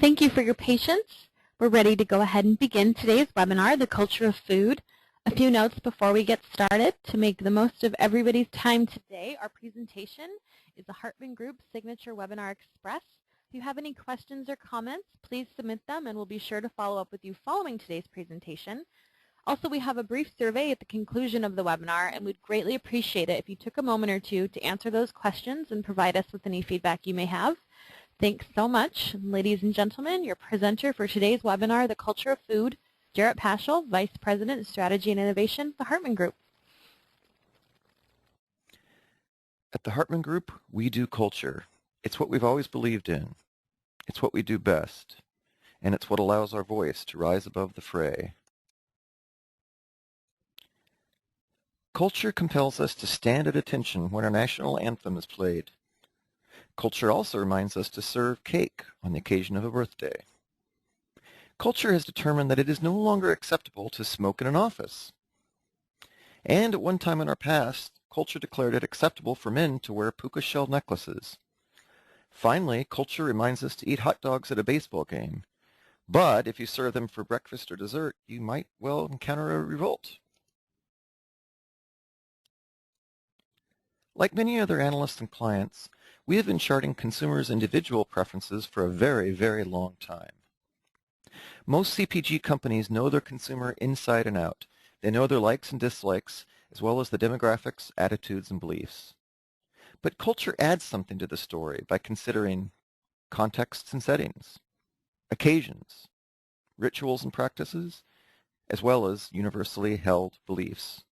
Thank you for your patience. We're ready to go ahead and begin today's webinar, The Culture of Food. A few notes before we get started. To make the most of everybody's time today, our presentation is the Hartman Group Signature Webinar Express. If you have any questions or comments, please submit them and we'll be sure to follow up with you following today's presentation. Also, we have a brief survey at the conclusion of the webinar, and we'd greatly appreciate it if you took a moment or two to answer those questions and provide us with any feedback you may have. Thanks so much. Ladies and gentlemen, your presenter for today's webinar, The Culture of Food, Jarrett Paschal, Vice President of Strategy and Innovation, the Hartman Group. At the Hartman Group, we do culture. It's what we've always believed in. It's what we do best. And it's what allows our voice to rise above the fray. Culture compels us to stand at attention when our national anthem is played. Culture also reminds us to serve cake on the occasion of a birthday. Culture has determined that it is no longer acceptable to smoke in an office. And at one time in our past, culture declared it acceptable for men to wear puka shell necklaces. Finally, culture reminds us to eat hot dogs at a baseball game. But if you serve them for breakfast or dessert, you might well encounter a revolt. Like many other analysts and clients, we have been charting consumers' individual preferences for a very, very long time. Most CPG companies know their consumer inside and out. They know their likes and dislikes, as well as the demographics, attitudes, and beliefs. But culture adds something to the story by considering contexts and settings, occasions, rituals and practices, as well as universally held beliefs.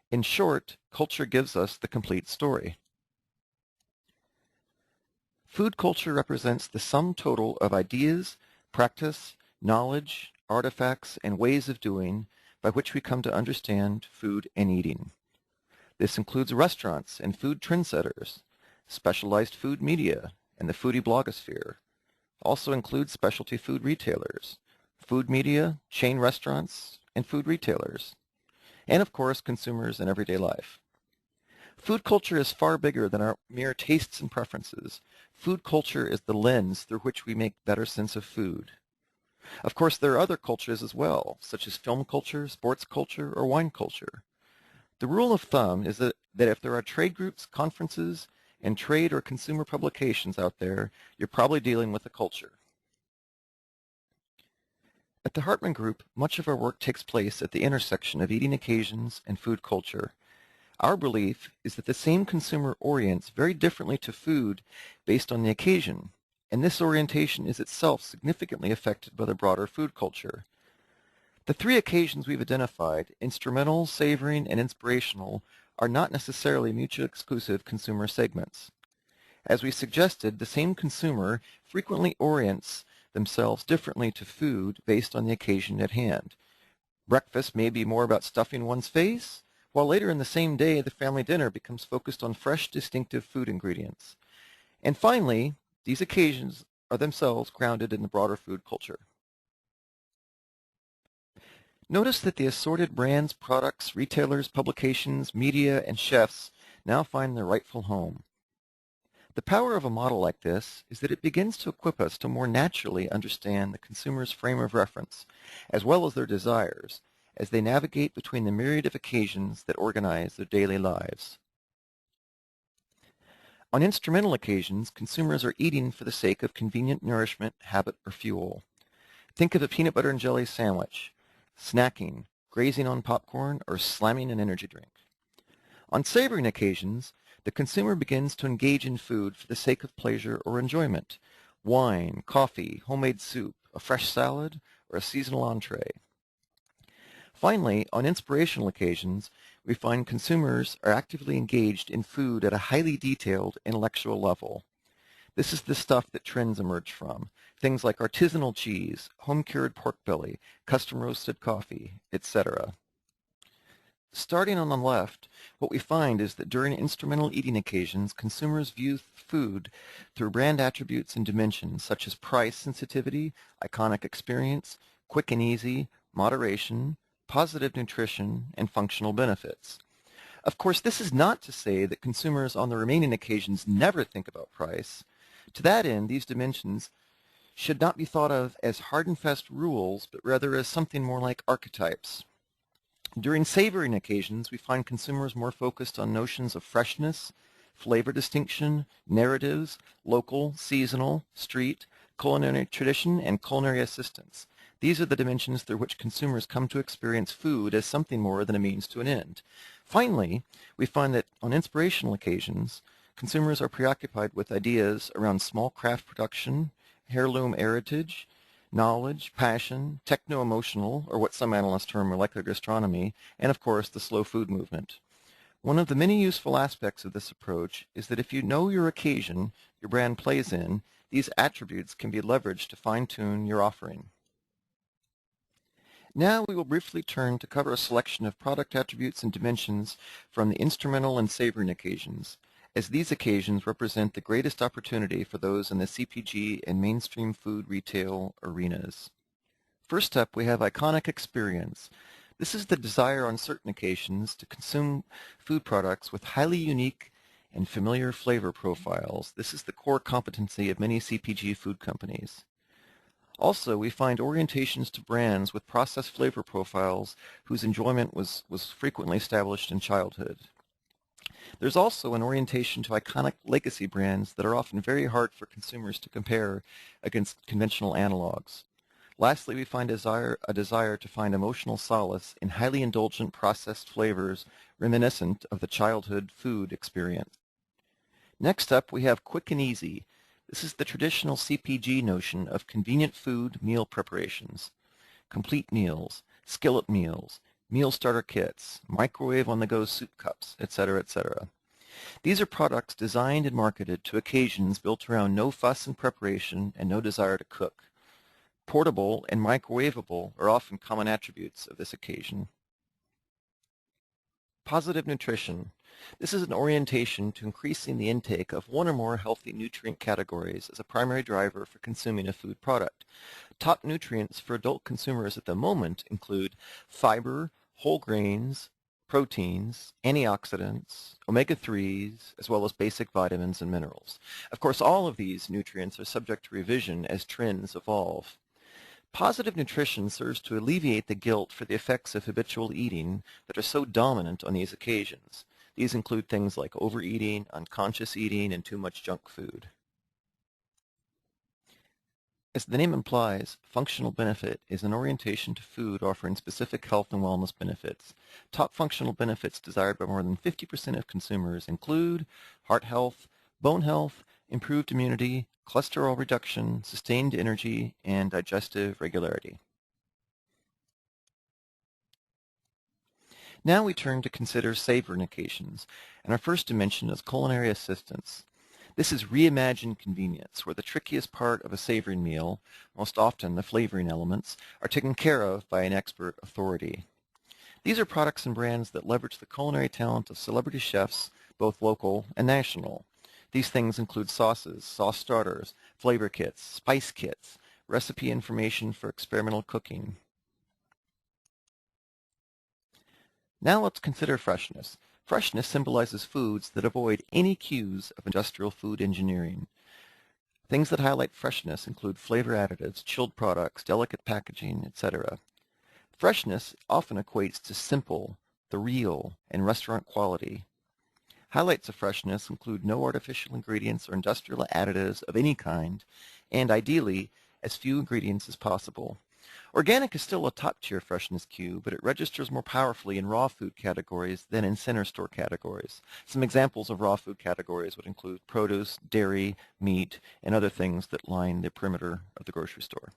In short, culture gives us the complete story. Food culture represents the sum total of ideas, practice, knowledge, artifacts, and ways of doing by which we come to understand food and eating. This includes restaurants and food trendsetters, specialized food media, and the foodie blogosphere. Also includes specialty food retailers, food media, chain restaurants, and food retailers, and of course consumers in everyday life. Food culture is far bigger than our mere tastes and preferences. Food culture is the lens through which we make better sense of food. Of course, there are other cultures as well, such as film culture, sports culture, or wine culture. The rule of thumb is that if there are trade groups, conferences, and trade or consumer publications out there, you're probably dealing with a culture. At the Hartman Group, much of our work takes place at the intersection of eating occasions and food culture. Our belief is that the same consumer orients very differently to food based on the occasion, and this orientation is itself significantly affected by the broader food culture. The three occasions we've identified, instrumental, savoring, and inspirational, are not necessarily mutually exclusive consumer segments. As we suggested, the same consumer frequently orients themselves differently to food based on the occasion at hand. Breakfast may be more about stuffing one's face, while later in the same day, the family dinner becomes focused on fresh, distinctive food ingredients. And finally, these occasions are themselves grounded in the broader food culture. Notice that the assorted brands, products, retailers, publications, media, and chefs now find their rightful home. The power of a model like this is that it begins to equip us to more naturally understand the consumer's frame of reference, as well as their desires, as they navigate between the myriad of occasions that organize their daily lives. On instrumental occasions, consumers are eating for the sake of convenient nourishment, habit, or fuel. Think of a peanut butter and jelly sandwich, snacking, grazing on popcorn, or slamming an energy drink. On savoring occasions, the consumer begins to engage in food for the sake of pleasure or enjoyment. Wine, coffee, homemade soup, a fresh salad, or a seasonal entree. Finally, on inspirational occasions, we find consumers are actively engaged in food at a highly detailed intellectual level. This is the stuff that trends emerge from, things like artisanal cheese, home-cured pork belly, custom-roasted coffee, etc. Starting on the left, what we find is that during instrumental eating occasions, consumers view food through brand attributes and dimensions such as price sensitivity, iconic experience, quick and easy, moderation, positive nutrition, and functional benefits. Of course, this is not to say that consumers on the remaining occasions never think about price. To that end, these dimensions should not be thought of as hard and fast rules, but rather as something more like archetypes. During savoring occasions, we find consumers more focused on notions of freshness, flavor distinction, narratives, local, seasonal, street, culinary tradition, and culinary assistance. These are the dimensions through which consumers come to experience food as something more than a means to an end. Finally, we find that on inspirational occasions, consumers are preoccupied with ideas around small craft production, heirloom heritage, knowledge, passion, techno-emotional, or what some analysts term molecular gastronomy, and of course the slow food movement. One of the many useful aspects of this approach is that if you know your occasion your brand plays in, these attributes can be leveraged to fine-tune your offering. Now we will briefly turn to cover a selection of product attributes and dimensions from the instrumental and savoring occasions, as these occasions represent the greatest opportunity for those in the CPG and mainstream food retail arenas. First up, we have iconic experience. This is the desire on certain occasions to consume food products with highly unique and familiar flavor profiles. This is the core competency of many CPG food companies. Also, we find orientations to brands with processed flavor profiles whose enjoyment was frequently established in childhood. There's also an orientation to iconic legacy brands that are often very hard for consumers to compare against conventional analogs. Lastly, we find a desire to find emotional solace in highly indulgent processed flavors reminiscent of the childhood food experience. Next up, we have quick and easy. This is the traditional CPG notion of convenient food meal preparations, complete meals, skillet meals, meal starter kits, microwave on-the-go soup cups, etc., etc. These are products designed and marketed to occasions built around no fuss in preparation and no desire to cook. Portable and microwavable are often common attributes of this occasion. Positive nutrition. This is an orientation to increasing the intake of one or more healthy nutrient categories as a primary driver for consuming a food product. Top nutrients for adult consumers at the moment include fiber, whole grains, proteins, antioxidants, omega-3s, as well as basic vitamins and minerals. Of course, all of these nutrients are subject to revision as trends evolve. Positive nutrition serves to alleviate the guilt for the effects of habitual eating that are so dominant on these occasions. These include things like overeating, unconscious eating, and too much junk food. As the name implies, functional benefit is an orientation to food offering specific health and wellness benefits. Top functional benefits desired by more than 50% of consumers include heart health, bone health, improved immunity, cholesterol reduction, sustained energy, and digestive regularity. Now we turn to consider savoring occasions, and our first dimension is culinary assistance. This is reimagined convenience, where the trickiest part of a savoring meal, most often the flavoring elements, are taken care of by an expert authority. These are products and brands that leverage the culinary talent of celebrity chefs, both local and national. These things include sauces, sauce starters, flavor kits, spice kits, recipe information for experimental cooking. Now let's consider freshness. Freshness symbolizes foods that avoid any cues of industrial food engineering. Things that highlight freshness include flavor additives, chilled products, delicate packaging, etc. Freshness often equates to simple, the real, and restaurant quality. Highlights of freshness include no artificial ingredients or industrial additives of any kind, and ideally, as few ingredients as possible. Organic is still a top-tier freshness cue, but it registers more powerfully in raw food categories than in center store categories. Some examples of raw food categories would include produce, dairy, meat, and other things that line the perimeter of the grocery store.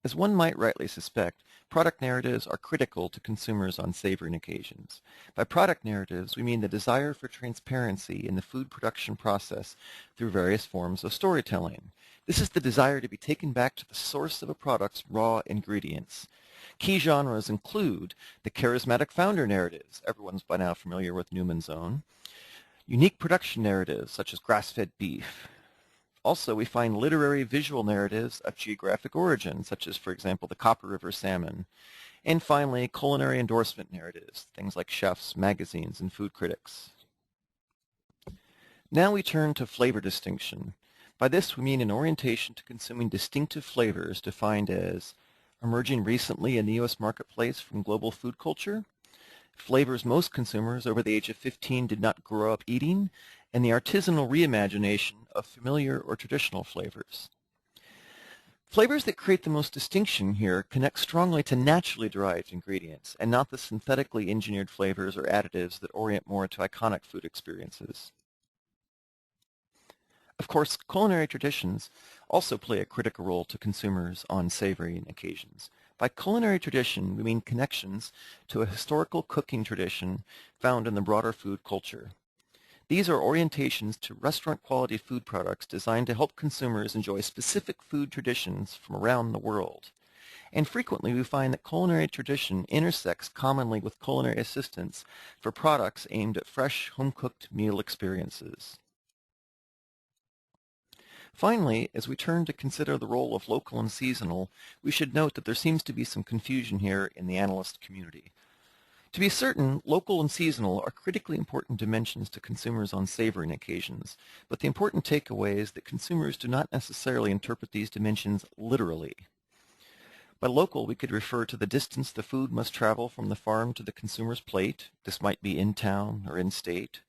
As one might rightly suspect, product narratives are critical to consumers on savoring occasions. By product narratives, we mean the desire for transparency in the food production process through various forms of storytelling. This is the desire to be taken back to the source of a product's raw ingredients. Key genres include the charismatic founder narratives, everyone's by now familiar with Newman's Own, unique production narratives such as grass-fed beef. Also, we find literary visual narratives of geographic origin, such as, for example, the Copper River salmon. And finally, culinary endorsement narratives, things like chefs, magazines, and food critics. Now we turn to flavor distinction. By this we mean an orientation to consuming distinctive flavors defined as emerging recently in the U.S. marketplace from global food culture, flavors most consumers over the age of 15 did not grow up eating, and the artisanal reimagination of familiar or traditional flavors. Flavors that create the most distinction here connect strongly to naturally derived ingredients and not the synthetically engineered flavors or additives that orient more to iconic food experiences. Of course, culinary traditions also play a critical role to consumers on savory occasions. By culinary tradition, we mean connections to a historical cooking tradition found in the broader food culture. These are orientations to restaurant-quality food products designed to help consumers enjoy specific food traditions from around the world. And frequently we find that culinary tradition intersects commonly with culinary assistance for products aimed at fresh, home-cooked meal experiences. Finally, as we turn to consider the role of local and seasonal, we should note that there seems to be some confusion here in the analyst community. To be certain, local and seasonal are critically important dimensions to consumers on savoring occasions, but the important takeaway is that consumers do not necessarily interpret these dimensions literally. By local, we could refer to the distance the food must travel from the farm to the consumer's plate. This might be in town or in state.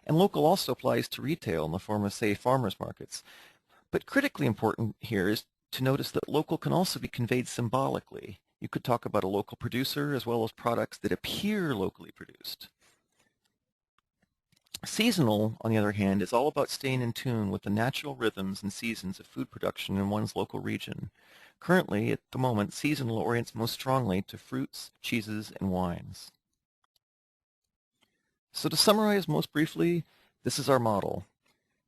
And local also applies to retail in the form of, say, farmers markets. But critically important here is to notice that local can also be conveyed symbolically. You could talk about a local producer as well as products that appear locally produced. Seasonal, on the other hand, is all about staying in tune with the natural rhythms and seasons of food production in one's local region. Currently, at the moment, seasonal orients most strongly to fruits, cheeses, and wines. So to summarize most briefly, this is our model.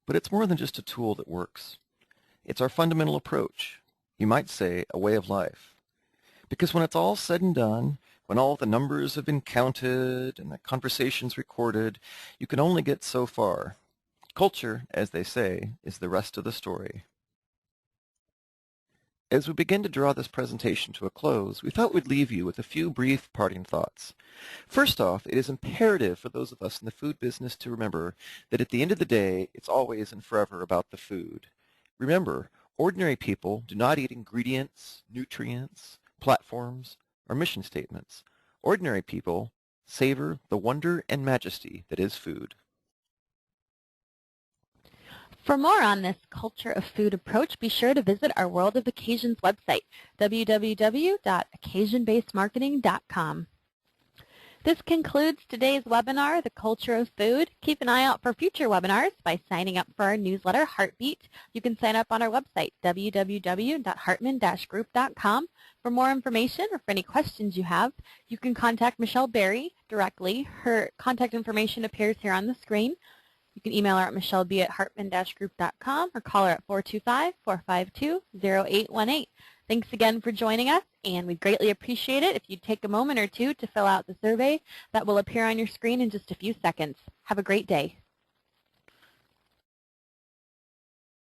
But it's more than just a tool that works. It's our fundamental approach. You might say a way of life. Because when it's all said and done, when all the numbers have been counted and the conversations recorded, you can only get so far. Culture, as they say, is the rest of the story. As we begin to draw this presentation to a close, we thought we'd leave you with a few brief parting thoughts. First off, it is imperative for those of us in the food business to remember that at the end of the day, it's always and forever about the food. Remember, ordinary people do not eat ingredients, nutrients, platforms, or mission statements. Ordinary people savor the wonder and majesty that is food. For more on this culture of food approach, be sure to visit our World of Occasions website, www.occasionbasedmarketing.com. This concludes today's webinar, The Culture of Food. Keep an eye out for future webinars by signing up for our newsletter, Heartbeat. You can sign up on our website, www.hartman-group.com. For more information or for any questions you have, you can contact Michelle Berry directly. Her contact information appears here on the screen. You can email her at michelleb@hartman-group.com or call her at 425-452-0818. Thanks again for joining us, and we'd greatly appreciate it if you'd take a moment or two to fill out the survey that will appear on your screen in just a few seconds. Have a great day.